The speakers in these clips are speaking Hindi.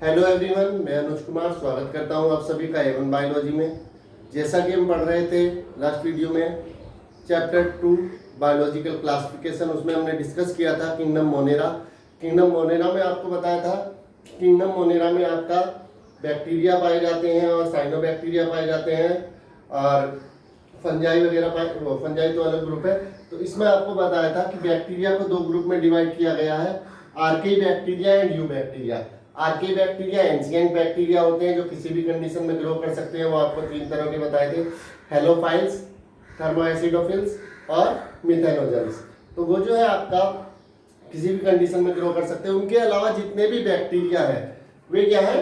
हेलो एवरीवन, मैं अनुज कुमार स्वागत करता हूं आप सभी का एवन बायोलॉजी में। जैसा कि हम पढ़ रहे थे लास्ट वीडियो में चैप्टर 2 बायोलॉजिकल क्लासिफिकेशन, उसमें हमने डिस्कस किया था किंगडम मोनेरा। किंगडम मोनेरा में आपको बताया था किंगडम मोनेरा में आपका बैक्टीरिया पाए जाते हैं और साइनोबैक्टीरिया पाए जाते हैं और फंजाई वगैरह फंजाई तो अलग ग्रुप है। तो इसमें आपको बताया था कि बैक्टीरिया को दो ग्रुप में डिवाइड किया गया है, archaebacteria and eubacteria. Archaebacteria ancient bacteria होते हैं जो किसी भी कंडीशन में ग्रो कर सकते हैं। वो आपको तीन तरह के बताए थे, हेलोफाइल्स, थर्मोएसिडोफिल्स और मिथेनोजेंस। तो वो जो है आपका किसी भी कंडीशन में ग्रो कर सकते हैं। उनके अलावा जितने भी बैक्टीरिया है वे क्या है,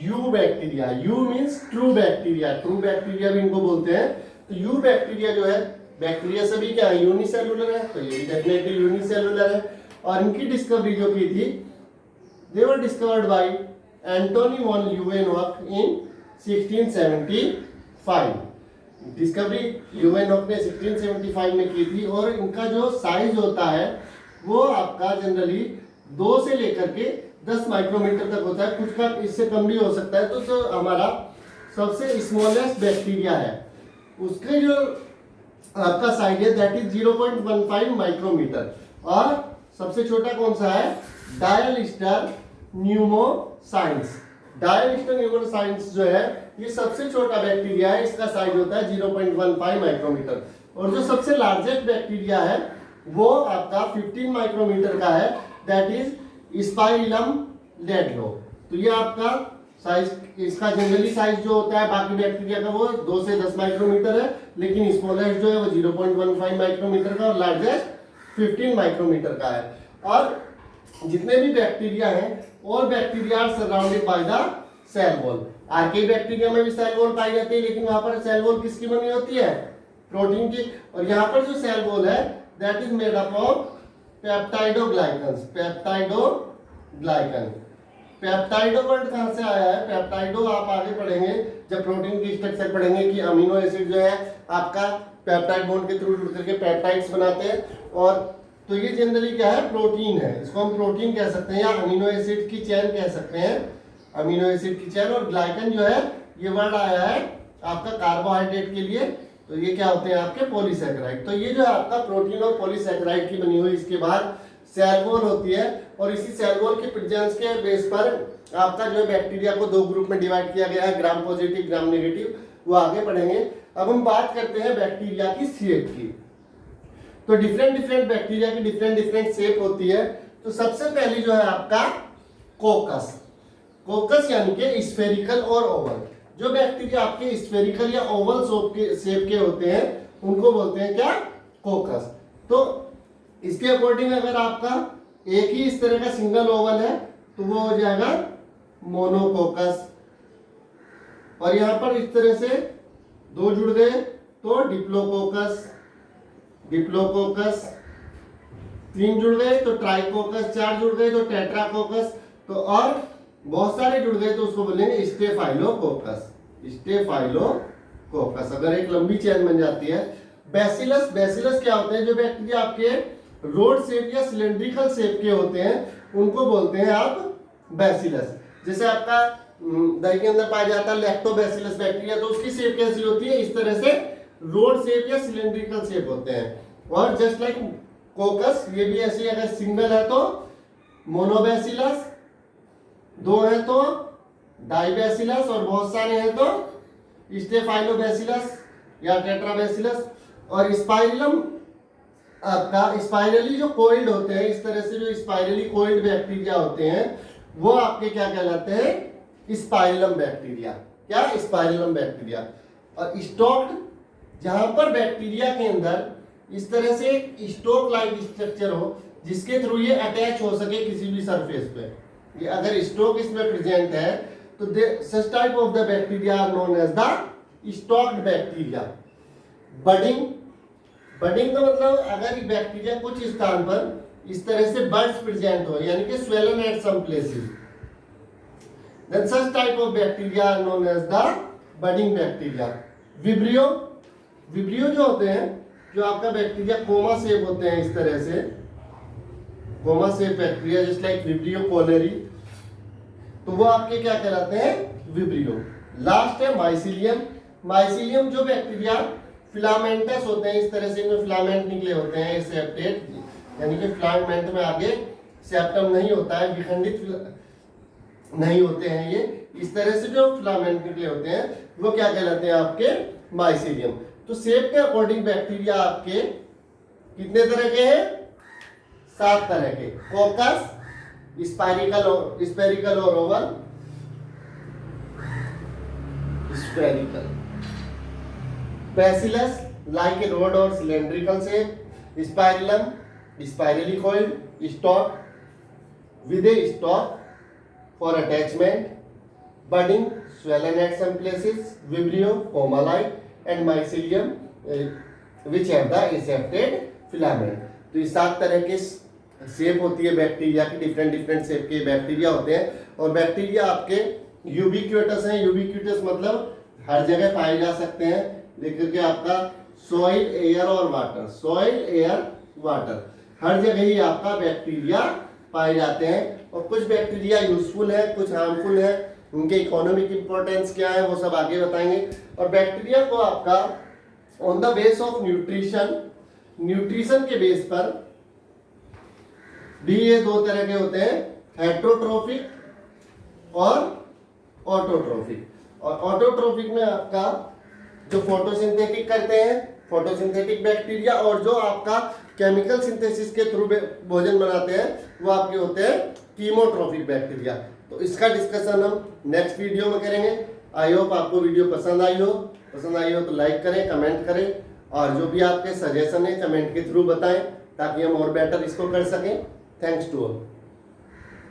you bacteria. You means true bacteria, true bacteria भी इनको बोलते हैं। तो यू बैक्टीरिया जो है, बैक्टीरिया सभी क्या है, यूनिसेलुलर है, तो ये भी डेफिनेटली यूनिसेलुलर है। और इनकी डिस्कवरी जो की थी, they were discovered by Anthony von Leeuwenhoek in 1675। Discovery Leeuwenhoek ने 1675 में की थी और इनका जो साइज होता है वो आपका जनरली 2 से लेकर के 10 माइक्रोमीटर तक होता है, कुछ का इससे कम भी हो सकता है। तो जो हमारा सबसे स्मॉलेस्ट बैक्टीरिया है उसके जो आपका साइज है दैट इज 0.15 माइक्रोमीटर। और सबसे छोटा कौन सा है, डायलिस्टर न्यूमोसाइंस। डायलिस्टर न्यूमोसाइंस जो है ये सबसे छोटा बैक्टीरिया है, इसका साइज होता है 0.15 माइक्रोमीटर। और जो सबसे लार्जेस्ट बैक्टीरिया है वो आपका 15 माइक्रोमीटर का है, दैट इज स्पाइरलम लेडलो। तो ये आपका साइज, इसका जनरली साइज जो होता है बाकी बैक्टीरिया का वो 2 से 10 माइक्रोमीटर है, लेकिन स्मॉलेस्ट जो है वो 0.15 माइक्रोमीटर का और लार्जेस्ट 15 माइक्रोमीटर का है। और जितने भी बैक्टीरिया हैं और bacteria are surrounded by the cell wall. Archaebacteria में भी सेल वॉल पाई जाती है, लेकिन वहां पर सेल वॉल किसकी बनी होती है, प्रोटीन की। और यहाँ पर जो सेल वॉल है that is made up of peptidoglycans. Peptidoglycan, peptido word कहां से आया है, पेप्टाइडो आप आगे पढ़ेंगे जब प्रोटीन की स्ट्रक्चर पढ़ेंगे कि अमीनो एसिड जो है आपका पेप्टाइड बॉन्ड के थ्रू जुड़ करके पेप्टाइड्स बनाते हैं। और तो ये जनरली क्या है, प्रोटीन है, इसको हम प्रोटीन कह सकते हैं या अमीनो एसिड की चेन कह सकते हैं, अमीनो एसिड की चेन। और ग्लाइकन जो है ये वर्ड आया है आपका कार्बोहाइड्रेट के लिए, तो ये क्या होते हैं आपके पॉलीसैकेराइड। तो ये जो है आपका प्रोटीन और पॉलीसैकेराइड की बनी हुई, इसके बाद सेल वॉल होती है। और इसी सेल वॉल के प्रेजेंस के बेस पर आपका जो है बैक्टीरिया को दो ग्रुप में डिवाइड किया गया है, ग्राम पॉजिटिव ग्राम नेगेटिव, वो आगे पढ़ेंगे। अब हम बात करते हैं बैक्टीरिया की शेप की। तो डिफरेंट बैक्टीरिया की डिफरेंट शेप होती है। तो सबसे पहली जो है आपका कोकस। कोकस यानी कि स्फेरिकल और ओवल। जो बैक्टीरिया आपके स्फेरिकल या ओवल शेप के होते हैं उनको बोलते हैं क्या, कोकस। तो इसके अकॉर्डिंग अगर आपका एक ही इस तरह का सिंगल ओवल है तो वो हो जाएगा मोनोकोकस। और यहां पर इस तरह से दो जुड़ गए तो डिप्लोकोकस, डिप्लोकोकस। 3 जुड़ गए तो ट्राइकोकस, 4 जुड़ गए तो टेट्राकोकस। तो और बहुत सारे जुड़ गए तो उसको बोलेंगे स्टेफाइलोकोकस, स्टेफाइलोकोकस। अगर एक लंबी चेन बन जाती है। बैसिलस, बैसिलस क्या होते हैं, जो बैक्टीरिया आपके रोड शेप या सिलेंड्रिकल शेप के होते हैं उनको बोलते हैं आप बैसिलस। जैसे आपका दही के अंदर पाया जाता है लैक्टोबैसिलस बैक्टीरिया, तो उसकी शेप कैसी होती है, इस तरह से रोड शेप या सिलेंड्रिकल शेप होते हैं। और जस्ट लाइक कोकस ये भी ऐसी, अगर सिंगल है तो मोनोबैसिलस, 2 है तो डाइबैसिलस और बहुत सारे हैं तो स्टेफाइलोबैसिलस या टेट्राबैसिलस। और स्पाइरलम आपका स्पाइरली जो कोइल्ड होते हैं, इस तरह से जो स्पाइरली कोइल्ड बैक्टीरिया होते हैं वो आपके क्या कहलाते हैं, स्पाइरलम बैक्टीरिया। क्या, स्पाइरलम बैक्टीरिया। और स्टॉक्ड, जहां पर बैक्टीरिया के अंदर इस तरह से एक स्टोक लाइक स्ट्रक्चर हो जिसके थ्रू ये अटैच हो सके किसी भी सरफेस पे। ये अगर स्टोक इसमें प्रेजेंट है तो such type of the bacteria are known as the stalked bacteria. Budding, budding का मतलब अगर बैक्टीरिया कुछ स्थान पर इस तरह से बड्स प्रेजेंट हो यानी कि swollen at some places, then such type of bacteria are known as the budding bacteria. Vibrio, vibrio जो होते हैं, जो आपका बैक्टीरिया कोमा शेप होते हैं इस तरह से, comma shape bacteria just like vibrio cholerae. तो वो आपके क्या कहलाते हैं, विब्रियो। लास्ट है माइसीलियम। माइसीलियम जो बैक्टीरिया फिलामेंटस होते हैं, इस तरह से इनमें फिलामेंट निकले होते हैं, सेप्टेट, यानी कि फिलामेंट में आगे सेप्टम नहीं होता है, विखंडित नहीं होते हैं ये, इस तरह से जो फिलामेंट निकले होते हैं वो क्या कहलाते हैं आपके, माइसीलियम। तो शेप के अकॉर्डिंग बैक्टीरिया आपके कितने तरह के हैं, 7 तरह के। कोकस, स्पेरिकल और oval, spherical. Bacillus like a rod और cylindrical shape, spirillum spirally coiled, stalk with a stalk for attachment, budding, swollen at some places, vibrio, coma-like, and mycelium, which have the aseptate filament। तो ये 7 तरह के शेप होती है बैक्टीरिया की, डिफरेंट शेप के बैक्टीरिया होते हैं। और बैक्टीरिया आपके यूबिक्यूटस हैं। यूबिक्यूटस मतलब हर जगह पाए जा सकते हैं, लेकर के आपका सॉइल, एयर और वाटर, सॉइल, एयर, वाटर, हर जगह ही आपका बैक्टीरिया पाए जाते हैं। और कुछ बैक्टीरिया यूजफुल है, कुछ हार्मफुल है, उनके इकोनॉमिक इंपॉर्टेंस क्या है वो सब आगे बताएंगे। और बैक्टीरिया को आपका on the base of nutrition के बेस पर भी ये 2 तरह के होते हैं, हेट्रोट्रोफिक और ऑटोट्रोफिक। और ऑटोट्रोफिक में आपका जो फोटोसिंथेटिक करते हैं, फोटोसिंथेटिक बैक्टीरिया, और जो आपका केमिकल सिंथेसिस के थ्रू भोजन बनाते हैं वो आपके होते हैं कीमोट्रोफिक बैक्टीरिया। तो इसका डिस्कशन हम नेक्स्ट वीडियो में करेंगे। आई होप आपको वीडियो पसंद आई हो तो लाइक करें, कमेंट करें, और जो भी आपके सजेशन है कमेंट के थ्रू बताएं, ताकि हम और बेटर इसको कर सकें। Thanks to all.